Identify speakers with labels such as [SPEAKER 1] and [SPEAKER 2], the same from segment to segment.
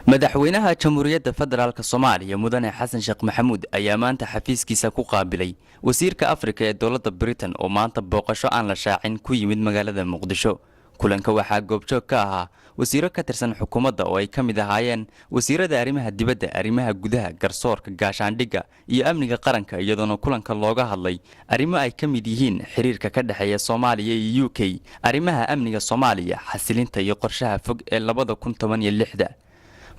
[SPEAKER 1] madaxweynaha jamhuuriyadda federaalka Soomaaliya mudane Xasan Sheekh Maxamuud ayaa maanta xafiiskiisa ku qaabilay wasiirka Afrika ee dowladda Britain oo maanta booqasho aan la shaacin ku yimid magaalada Muqdisho. kulanka waxaa goobjoog ka ahaa wasiiro ka tirsan xukuumadda oo ay ka mid ahaayeen wasiirada arrimaha dibadda, arrimaha gudaha, garsoorka, gaashaandhigga iyo amniga qaranka, iyadoona kulanka looga hadlay arrimo ay ka mid yihiin xiriirka ka dhexeeya Soomaaliya iyo UK, arrimaha amniga Soomaaliya, xasilinta iyo qorshaha fog ee 2016.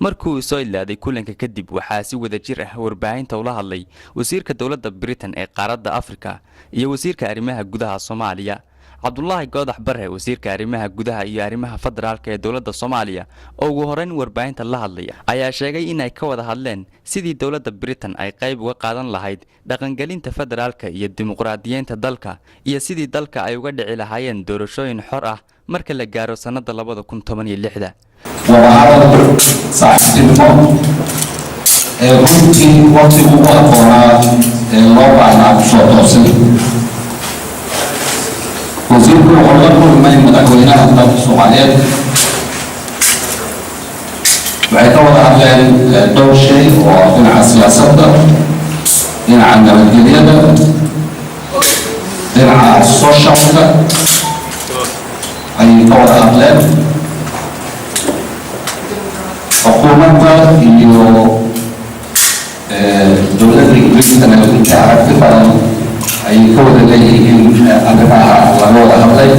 [SPEAKER 1] markuu soo ilaaday kulanka kadib waxaa si wada jir ah warbaahinta ula hadlay wasiirka dowladda Britain ee qaaradda Afrika iyo wasiirka arrimaha gudaha Soomaaliya Cabdullaahi Goodax Barre. wasiirka arrimaha gudaha iyo arrimaha federaalka ee dowladda Soomaaliya oo ugu horeyn warbaahinta la hadlay ayaa sheegay in ay ka wada hadleen sidii dowladda Britain ay qayb uga qaadan lahayd dhaqangelinta federaalka iyo dimuqraadiyeynta dalka iyo sidii dalka ay uga dhici lahaayeen doorashooyin xor ah marka la gaaro sanadda 2016.
[SPEAKER 2] وهذا صاحبتنا runtii waqti ugu aqoonaa loo baahnaa kusoo toosin wasiirku wuxuu la kulmay madaxweynaha dalka Soomaaliyeed waxay ka wada hadleen dhowr shay oo dhinaca siyaasadda, dhinaca nabadgelyada, dhinaca socialka ayay ka wada hadleen. xukuumadda iyo dowladda Ingiriiskana runtii aragti badan ayay ka wada leeyihiin arrimaha laga wada hadlay.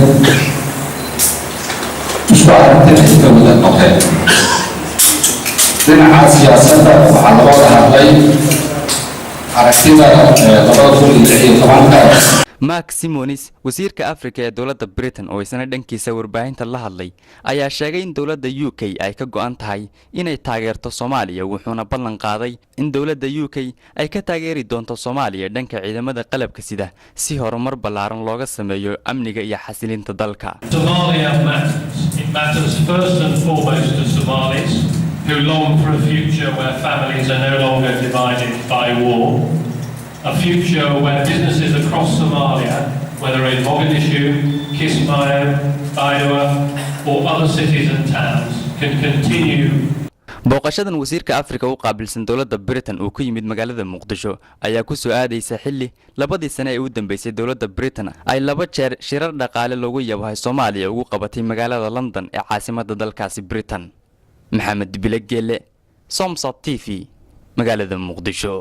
[SPEAKER 2] isku aragtina ay ka wada noqdeen. dhinaca siyaasadda waxaa laga wada hadlay aragtida 2016.
[SPEAKER 1] Mark Simonis, wasiirka Afrika ee dowladda Britain oo isna dhankiisa warbaahinta la hadlay, ayaa sheegay in dowladda UK ay ka go'an tahay inay taageerto Soomaaliya, wuxuuna ballan qaaday in dowladda UK ay ka taageeri doonto Soomaaliya dhanka ciidamada qalabka sida si horumar ballaaran looga sameeyo amniga iyo xasilinta dalka.
[SPEAKER 3] Somalia matters first and foremost to Somalis who long for a future where families are no longer divided by war. A future where businesses across Somalia, whether in Mogadishu, Kismayo, Baidoa, or other cities and towns, can continue.
[SPEAKER 1] booqashadan wasiirka Afrika u qaabilsan dowladda Britain oo ku yimid magaalada Muqdisho ayaa ku soo aadaysa xilli labadii sano ee u dambeysay dowladda Britain ay laba jeer shirar dhaqaale loogu yabahay Soomaaliya ugu qabatay magaalada London ee caasimadda dalkaasi Britain. Maxamed Bilegeele, Somsa TV, magaalada Muqdisho.